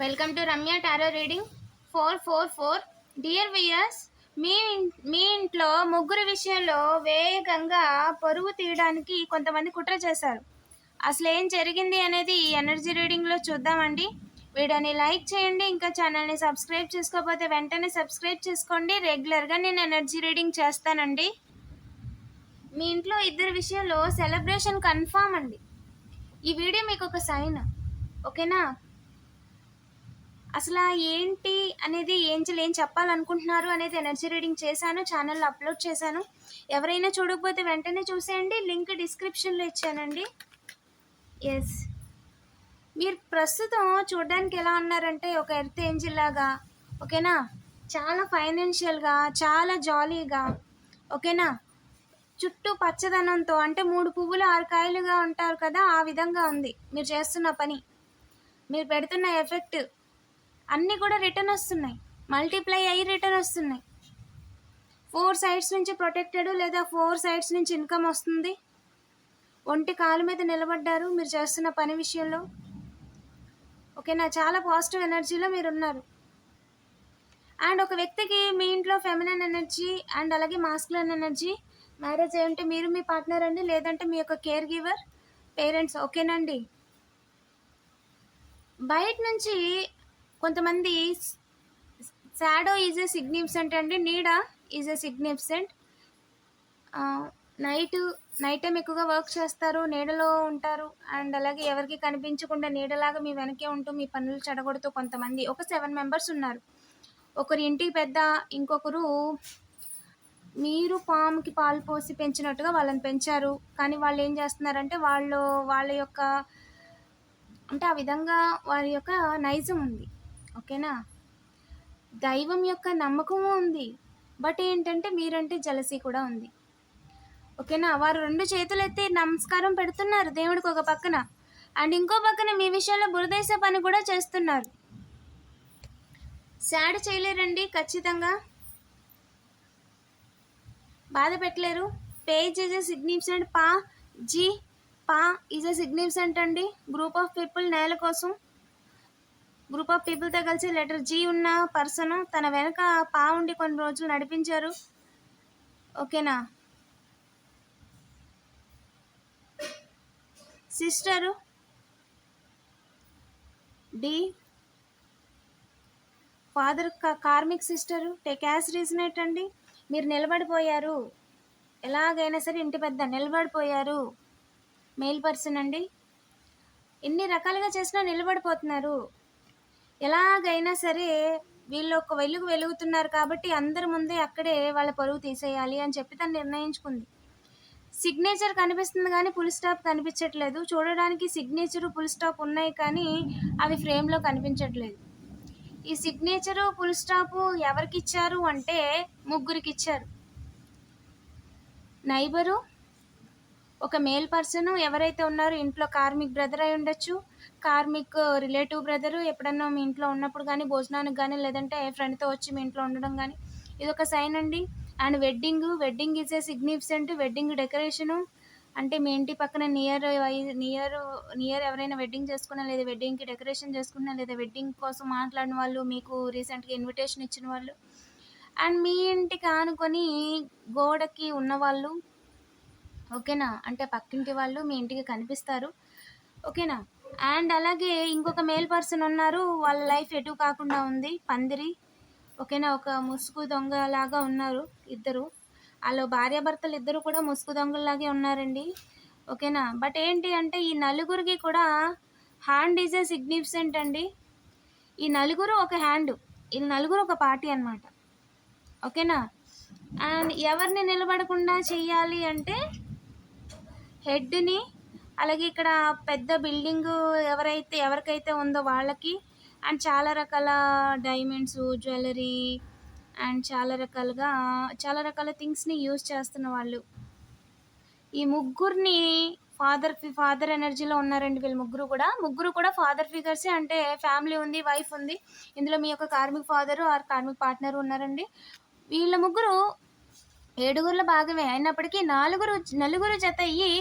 Welcome to Ramya tarot reading 444. Dear viewers, మీ ఇంట్లో ముగ్గురు విషయంలో వేగంగా పరువు తీయడానికి కొంతమంది కుట్ర చేశారు. అసలు ఏం జరిగింది అనేది ఈ ఎనర్జీ రీడింగ్లో చూద్దామండి. వీడియోని లైక్ చేయండి. ఇంకా ఛానల్ని సబ్స్క్రైబ్ చేసుకోకపోతే వెంటనే సబ్స్క్రైబ్ చేసుకోండి. రెగ్యులర్గా నేను ఎనర్జీ రీడింగ్ చేస్తానండి. మీ ఇంట్లో ఇద్దరు విషయంలో సెలబ్రేషన్ కన్ఫామ్ అండి. ఈ వీడియో మీకు ఒక సైన్, ఓకేనా? అసలు ఏంటి అనేది ఏంజల్ ఏం చెప్పాలనుకుంటున్నారు అనేది ఎనర్జీ రీడింగ్ చేశాను, ఛానల్లో అప్లోడ్ చేశాను. ఎవరైనా చూడకపోతే వెంటనే చూసేయండి, లింక్ డిస్క్రిప్షన్లో ఇచ్చానండి. ఎస్, మీరు ప్రస్తుతం చూడడానికి ఎలా ఉన్నారంటే ఒక ఎర్త్ ఏంజిల్ లాగా, ఓకేనా? చాలా ఫైనాన్షియల్గా, చాలా జాలీగా, ఓకేనా? చుట్టూ పచ్చదనంతో, అంటే 3 పువ్వులు 6 కాయలుగా ఉంటారు కదా, ఆ విధంగా ఉంది మీరు చేస్తున్న పని, మీరు పెడుతున్న ఎఫెక్ట్ అన్నీ కూడా రిటర్న్ వస్తున్నాయి, మల్టిప్లై అయ్యి రిటర్న్ వస్తున్నాయి. 4 సైడ్స్ నుంచి ప్రొటెక్టెడ్ లేదా 4 సైడ్స్ నుంచి ఇన్కమ్ వస్తుంది. ఒంటి కాలు మీద నిలబడ్డారు మీరు చేస్తున్న పని విషయంలో, ఓకేనా? చాలా పాజిటివ్ ఎనర్జీలో మీరు ఉన్నారు. అండ్ ఒక వ్యక్తికి మీ ఇంట్లో ఫెమినైన్ ఎనర్జీ అండ్ అలాగే మాస్కులైన్ ఎనర్జీ, మ్యారేజ్ అయి ఉంటే మీరు మీ పార్ట్నర్ అండి, లేదంటే మీ యొక్క కేర్ గివర్, పేరెంట్స్, ఓకేనండి? బయట నుంచి కొంతమంది షాడో ఈజ్ ఏ సిగ్నిఫికెంట్ అండి, నీడ is a significant. Night time ఎక్కువగా వర్క్ చేస్తారు, నీడలో ఉంటారు. అండ్ అలాగే ఎవరికి కనిపించకుండా నీడలాగా మీ వెనకే ఉంటూ మీ పనులు చెడగొడుతూ కొంతమంది, ఒక 7 మెంబర్స్ ఉన్నారు. ఒకరు ఇంటికి పెద్ద, ఇంకొకరు మీరు పాముకి పాలు పోసి పెంచినట్టుగా వాళ్ళని పెంచారు. కానీ వాళ్ళు ఏం చేస్తున్నారంటే వాళ్ళ యొక్క, అంటే ఆ విధంగా వారి యొక్క నైజం ఉంది, ఓకేనా? దైవం యొక్క నమ్మకము ఉంది, బట్ ఏంటంటే మీరంటే జలసీ కూడా ఉంది, ఓకేనా? వారు 2 చేతులు ఎత్తి నమస్కారం పెడుతున్నారు దేవుడికి ఒక పక్కన, అండ్ ఇంకో పక్కన మీ విషయంలో బురదేశ పని కూడా చేస్తున్నారు. సాడ్ చేయలేరండి, ఖచ్చితంగా బాధ పెట్టలేరు. పేజ్ ఈజ్ ఎ సిగ్నిఫికెంట్, పా ఈజ్ ఎ సిగ్నిఫికెంట్ అండి. గ్రూప్ ఆఫ్ పీపుల్, నేల కోసం గ్రూప్ ఆఫ్ పీపుల్తో కలిసి లెటర్ జీ ఉన్న పర్సన్ తన వెనక పా ఉండి కొన్ని రోజులు నడిపించారు, ఓకేనా? Sister D, father karmic sister, take as resonate అండి. మీరు నిలబడిపోయారు, ఎలాగైనా సరే ఇంటి పెద్ద నిలబడిపోయారు, మేల్ పర్సన్ అండి. ఎన్ని రకాలుగా చేసినా నిలబడిపోతున్నారు. ఎలాగైనా సరే వీళ్ళు ఒక వెలుగుతున్నారు కాబట్టి అందరి ముందే అక్కడే వాళ్ళ పరువు తీసేయాలి అని చెప్పి తను నిర్ణయించుకుంది. సిగ్నేచర్ కనిపిస్తుంది కానీ ఫుల్ స్టాప్ కనిపించట్లేదు. చూడడానికి సిగ్నేచరు ఫుల్ స్టాప్ ఉన్నాయి కానీ అవి ఫ్రేమ్లో కనిపించట్లేదు. ఈ సిగ్నేచరు ఫుల్ స్టాప్ ఎవరికి ఇచ్చారు అంటే ముగ్గురికి ఇచ్చారు. నైబరు, ఒక మేల్ పర్సన్ ఎవరైతే ఉన్నారో ఇంట్లో కార్మిక్ బ్రదర్ అయి ఉండొచ్చు, కార్మిక్ రిలేటివ్ బ్రదరు ఎప్పుడన్నా మీ ఇంట్లో ఉన్నప్పుడు కానీ, భోజనానికి కానీ, లేదంటే ఫ్రెండ్తో వచ్చి మీ ఇంట్లో ఉండడం కానీ, ఇది ఒక సైన్ అండి. And wedding is a significant. Wedding decoration అంటే మీ ఇంటి పక్కన నియర్ ఎవరైనా వెడ్డింగ్ చేసుకున్నా, లేదా వెడ్డింగ్కి డెకరేషన్ చేసుకున్నా, లేదా వెడ్డింగ్ కోసం మాట్లాడిన వాళ్ళు, మీకు రీసెంట్గా ఇన్విటేషన్ ఇచ్చిన వాళ్ళు, అండ్ మీ ఇంటికి ఆనుకొని గోడకి ఉన్నవాళ్ళు, ఓకేనా? అంటే పక్కింటి వాళ్ళు మీ ఇంటికి కనిపిస్తారు, ఓకేనా? అండ్ అలాగే ఇంకొక మేల్ పర్సన్ ఉన్నారు, వాళ్ళ లైఫ్ ఎటు కాకుండా ఉంది, పందిరి, ఓకేనా? ఒక ముసుగు దొంగలాగా ఉన్నారు ఇద్దరు. వాళ్ళు భార్యాభర్తలు ఇద్దరు కూడా ముసుగు దొంగలాగే ఉన్నారండి, ఓకేనా? బట్ ఏంటి అంటే ఈ నలుగురికి కూడా హ్యాండ్ ఈజ్ ఏ సిగ్నిఫికెంట్ అండి. ఈ నలుగురు ఒక హ్యాండ్, ఈ నలుగురు ఒక పార్టీ అనమాట, ఓకేనా? అండ్ ఎవరిని నిలబడకుండా చెయ్యాలి అంటే హెడ్ని, అలాగే ఇక్కడ పెద్ద బిల్డింగ్ ఎవరికైతే ఉందో వాళ్ళకి, అండ్ చాలా రకాల డైమండ్స్, జ్యువెలరీ అండ్ చాలా రకాల థింగ్స్ని యూజ్ చేస్తున్న వాళ్ళు. ఈ ముగ్గురిని ఫాదర్ ఎనర్జీలో ఉన్నారండి. వీళ్ళు ముగ్గురు కూడా ఫాదర్ ఫిగర్సే, అంటే ఫ్యామిలీ ఉంది, వైఫ్ ఉంది. ఇందులో మీ యొక్క karmic father or karmic partner ఉన్నారండి. వీళ్ళ ముగ్గురు ఏడుగురిలో భాగమే అయినప్పటికీ నలుగురు జత అయ్యి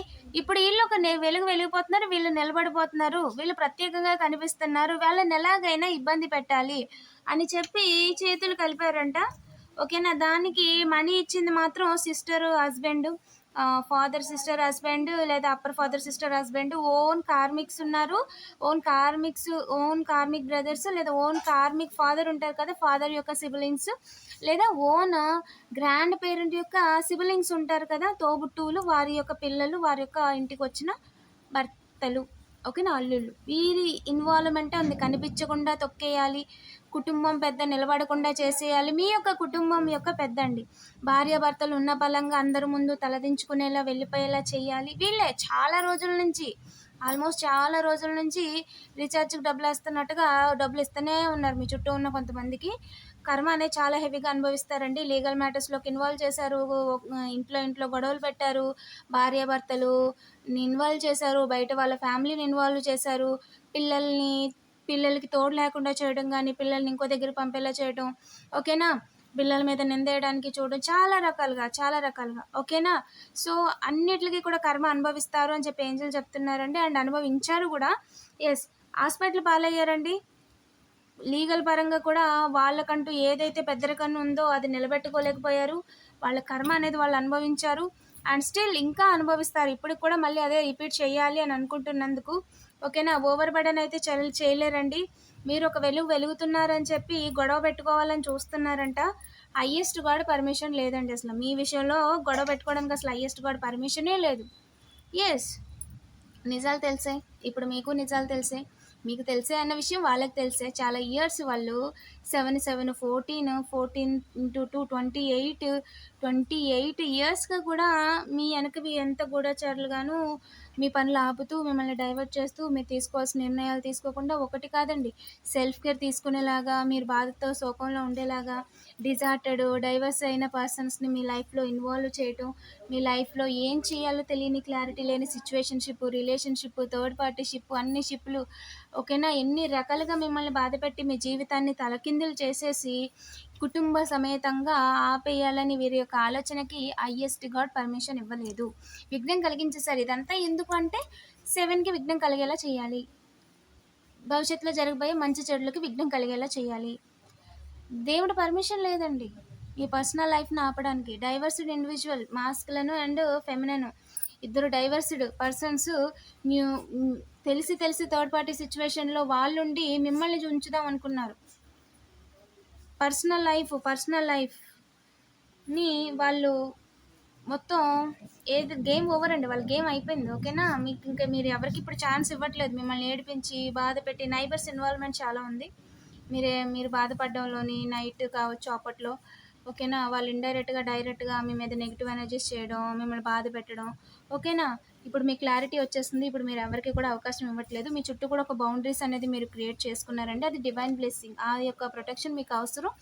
ఇప్పుడు వీళ్ళు ఒక వెలిగిపోతున్నారు, వీళ్ళు నిలబడిపోతున్నారు, వీళ్ళు ప్రత్యేకంగా కనిపిస్తున్నారు, వాళ్ళని ఎలాగైనా ఇబ్బంది పెట్టాలి అని చెప్పి చేతులు కలిపారంట. ఓకేనా. దానికి మనీ ఇచ్చింది మాత్రం sister husband, father sister husband, లేదా upper father sister husband, own karmics ఉన్నారు, ఓన్ కార్మిక్ బ్రదర్స్, లేదా ఓన్ కార్మిక్ ఫాదర్ ఉంటారు కదా, ఫాదర్ యొక్క సిబ్లింగ్స్, లేదా ఓన్ గ్రాండ్ పేరెంట్ యొక్క సిబ్లింగ్స్ ఉంటారు కదా, తోబుట్టువులు, వారి యొక్క పిల్లలు, వారి యొక్క ఇంటికి వచ్చిన భర్తలు, ఓకేనా, అల్లుళ్ళు. వీరి ఇన్వాల్వ్మెంట్ ఉంది. కనిపించకుండా తొక్కేయాలి, కుటుంబం పెద్ద నిలబడకుండా చేసేయాలి. మీ యొక్క కుటుంబం యొక్క పెద్ద అండి, భార్యాభర్తలు ఉన్న బలంగా అందరి ముందు తలదించుకునేలా వెళ్ళిపోయేలా చేయాలి. వీళ్ళే ఆల్మోస్ట్ చాలా రోజుల నుంచి రీఛార్జ్కి డబ్బులు వేస్తున్నట్టుగా డబ్బులు ఇస్తూనే ఉన్నారు మీ చుట్టూ ఉన్న కొంతమందికి. కర్మ అనేది చాలా హెవీగా అనుభవిస్తారండి. లీగల్ మ్యాటర్స్లోకి ఇన్వాల్వ్ చేశారు, ఇంట్లో గొడవలు పెట్టారు, భార్యాభర్తలు ఇన్వాల్వ్ చేశారు, బయట వాళ్ళ ఫ్యామిలీని ఇన్వాల్వ్ చేశారు, పిల్లలకి తోడు లేకుండా చేయడం కానీ, పిల్లల్ని ఇంకో దగ్గర పంపేలా చేయడం, ఓకేనా, పిల్లల మీద నిందేయడానికి చూడడం, చాలా రకాలుగా, ఓకేనా. సో అన్నిటికీ కూడా కర్మ అనుభవిస్తారు అని చెప్పి ఏంజల్ చెప్తున్నారండి, అండ్ అనుభవించారు కూడా. Yes, hospital పాలయ్యారండి. లీగల్ పరంగా కూడా వాళ్ళకంటూ ఏదైతే పెద్దరికన్ను ఉందో అది నిలబెట్టుకోలేకపోయారు. వాళ్ళ కర్మ అనేది వాళ్ళు అనుభవించారు, అండ్ స్టిల్ ఇంకా అనుభవిస్తారు. ఇప్పటికి కూడా మళ్ళీ అదే రిపీట్ చేయాలి అని అనుకుంటున్నందుకు, ఓకేనా. ఓవర్ బర్డెన్ అయితే చేయలేరండి. మీరు ఒక వెలుగుతున్నారని చెప్పి గొడవ పెట్టుకోవాలని చూస్తున్నారంట. హయ్యెస్ట్ గాడ్ పర్మిషన్ లేదండి. అసలు మీ విషయంలో గొడవ పెట్టుకోవడానికి అసలు హయ్యెస్ట్ గాడ్ పర్మిషనే లేదు. ఎస్, నిజాలు తెలిసే, ఇప్పుడు మీకు నిజాలు తెలిసే, మీకు తెలిసే అన్న విషయం వాళ్ళకి తెలిసే. చాలా ఇయర్స్ వాళ్ళు 7 7 14 into 2 28 ఇయర్స్గా కూడా మీ వెనకవి ఎంత గూఢచారులుగాను మీ పనులు ఆపుతూ, మిమ్మల్ని డైవర్ట్ చేస్తూ, మీరు తీసుకోవాల్సిన నిర్ణయాలు తీసుకోకుండా, ఒకటి కాదండి, సెల్ఫ్ కేర్ తీసుకునేలాగా, మీరు బాధతో శోకంలో ఉండేలాగా, డైవర్స్ అయిన పర్సన్స్ని మీ లైఫ్లో ఇన్వాల్వ్ చేయటం, మీ లైఫ్లో ఏం చేయాలో తెలియని క్లారిటీ లేని రిలేషన్షిప్, థర్డ్ పార్టీ షిప్, అన్ని షిప్లు, ఓకేనా, ఎన్ని రకాలుగా మిమ్మల్ని బాధపెట్టి మీ జీవితాన్ని తలకిందులు చేసేసి కుటుంబ సమేతంగా ఆపేయాలని వీరి యొక్క ఆలోచనకి హయ్యెస్ట్ గాడ్ పర్మిషన్ ఇవ్వలేదు. విఘ్నం కలిగించేసారు. ఇదంతా ఎందుకు అంటే 7కి విఘ్నం కలిగేలా చేయాలి, భవిష్యత్తులో జరగబోయే మంచి చెడులకి విఘ్నం కలిగేలా చేయాలి. దేవుడు పర్మిషన్ లేదండి ఈ పర్సనల్ లైఫ్ని ఆపడానికి. డైవర్స్డ్ ఇండివిజువల్, మాస్కులను అండ్ ఫెమినన్, ఇద్దరు డైవర్స్డ్ పర్సన్స్ తెలిసి థర్డ్ పార్టీ సిచ్యువేషన్లో వాళ్ళుండి మిమ్మల్ని ఉంచుదాం అనుకున్నారు. పర్సనల్ లైఫ్ని వాళ్ళు మొత్తం గేమ్ ఓవర్ అండి, వాళ్ళ గేమ్ అయిపోయింది, ఓకేనా. మీకు ఇంకా మీరు ఎవరికి ఇప్పుడు ఛాన్స్ ఇవ్వట్లేదు, మిమ్మల్ని ఏడిపించి బాధ పెట్టి. నైబర్స్ ఇన్వాల్వ్మెంట్ చాలా ఉంది. మీరు బాధపడడంలోని నైట్ కావచ్చు అప్పట్లో, ఓకేనా. వాళ్ళు డైరెక్ట్గా మీ మీద నెగిటివ్ ఎనర్జీస్ చేయడం, మిమ్మల్ని బాధ పెట్టడం, ఓకేనా. ఇప్పుడు మీ క్లారిటీ వచ్చేస్తుంది. ఇప్పుడు మీరు ఎవరికి కూడా అవకాశం ఇవ్వట్లేదు. మీ చుట్టూ కూడా ఒక బౌండరీస్ అనేది మీరు క్రియేట్ చేసుకున్నారండి. అది డివైన్ బ్లెస్సింగ్. ఆ యొక్క ప్రొటెక్షన్ మీకు అవసరం.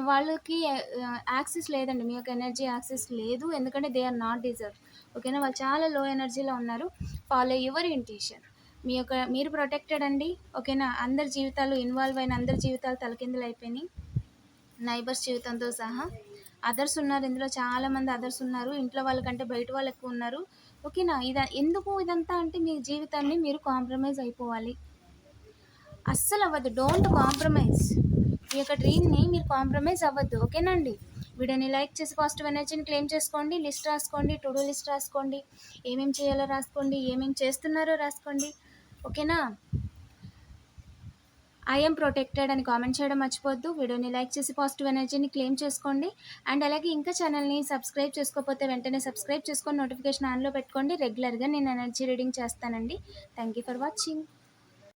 వాళ్ళకి యాక్సెస్ లేదండి, మీ యొక్క ఎనర్జీ యాక్సెస్ లేదు, ఎందుకంటే దే ఆర్ నాట్ డిజర్వ్, ఓకేనా. వాళ్ళు చాలా లో ఎనర్జీలో ఉన్నారు. Follow your intuition. మీరు ప్రొటెక్టెడ్ అండి, ఓకేనా. అందరి జీవితాలు ఇన్వాల్వ్ అయిన అందరి జీవితాలు తలకిందులు అయిపోయినాయి, నైబర్స్ జీవితంతో సహా. అదర్స్ ఉన్నారు ఇందులో, చాలామంది అదర్స్ ఉన్నారు. ఇంట్లో వాళ్ళకంటే బయట వాళ్ళు ఎక్కువ ఉన్నారు, ఓకేనా. ఎందుకు ఇదంతా అంటే మీ జీవితాన్ని మీరు కాంప్రమైజ్ అయిపోవాలి. అస్సలు అవ్వద్దు, డోంట్ కాంప్రమైజ్. మీ యొక్క డ్రీమ్ని మీరు కాంప్రమైజ్ అవ్వద్దు, ఓకేనా అండి. వీడియోని లైక్ చేసి పాజిటివ్ ఎనర్జీని క్లెయిమ్ చేసుకోండి. లిస్ట్ రాసుకోండి, టు డూ లిస్ట్ రాసుకోండి, ఏమేమి చేయాలో రాసుకోండి, ఏమేమి చేస్తున్నారో రాసుకోండి, ఓకేనా. ఐఎమ్ ప్రొటెక్టెడ్ అని కామెంట్ చేయడం మర్చిపోద్దు. వీడియోని లైక్ చేసి పాజిటివ్ ఎనర్జీని క్లెయిమ్ చేసుకోండి. అండ్ అలాగే ఇంకా ఛానల్ని సబ్స్క్రైబ్ చేసుకోకపోతే వెంటనే సబ్స్క్రైబ్ చేసుకొని నోటిఫికేషన్ ఆన్లో పెట్టుకోండి. రెగ్యులర్గా నేను ఎనర్జీ రీడింగ్ చేస్తానండి. Thank you for watching.